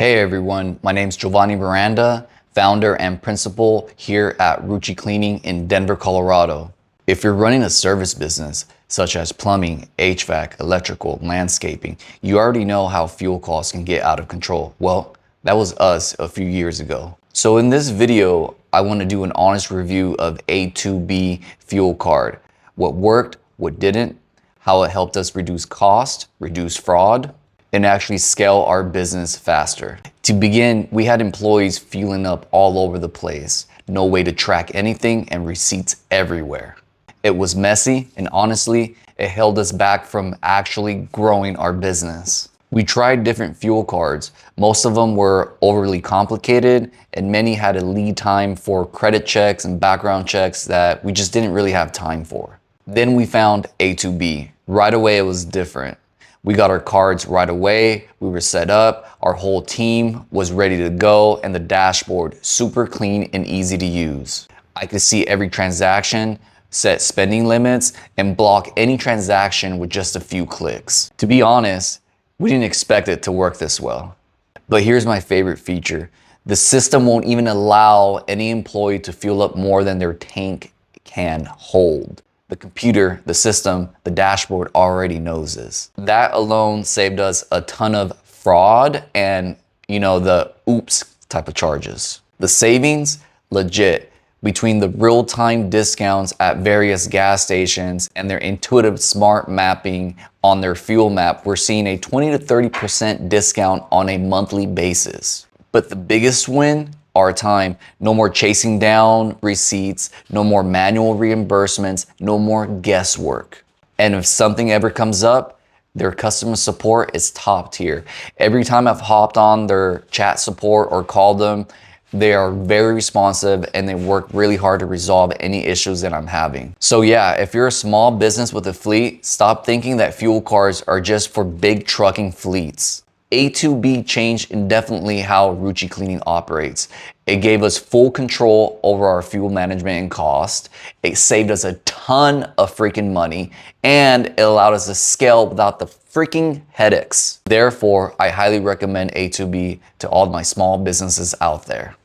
Hey everyone, my name's Giovanni Miranda, founder and principal here at Roochii Cleaning in Denver, Colorado. If you're running a service business, such as plumbing, HVAC, electrical, landscaping, you already know how fuel costs can get out of control. Well, that was us a few years ago. So in this video, I want to do an honest review of AtoB fuel card. What worked, what didn't, how it helped us reduce cost, reduce fraud, and actually scale our business faster. To begin, we had employees fueling up all over the place. No way to track anything and receipts everywhere. It was messy, and honestly, it held us back from actually growing our business. We tried different fuel cards. Most of them were overly complicated, and many had a lead time for credit checks and background checks that we just didn't really have time for. Then we found AtoB. Right away, it was different. We got our cards right away, we were set up, our whole team was ready to go, and the dashboard super clean and easy to use. I could see every transaction, set spending limits, and block any transaction with just a few clicks. To be honest, we didn't expect it to work this well. But here's my favorite feature. The system won't even allow any employee to fuel up more than their tank can hold. The computer, the system, the dashboard already knows this. That alone saved us a ton of fraud and, the oops type of charges. The savings, legit. Between the real-time discounts at various gas stations and their intuitive smart mapping on their fuel map, we're seeing a 20 to 30% discount on a monthly basis. But the biggest win, our time. No more chasing down receipts, no more manual reimbursements, no more guesswork. And if something ever comes up, their customer support is top tier. Every time I've hopped on their chat support or called them, they are very responsive and they work really hard to resolve any issues that I'm having. So yeah, if you're a small business with a fleet, stop thinking that fuel cards are just for big trucking fleets. AtoB changed indefinitely how Roochii Cleaning operates. It gave us full control over our fuel management and cost. It saved us a ton of freaking money, and it allowed us to scale without the freaking headaches. Therefore, I highly recommend AtoB to all my small businesses out there.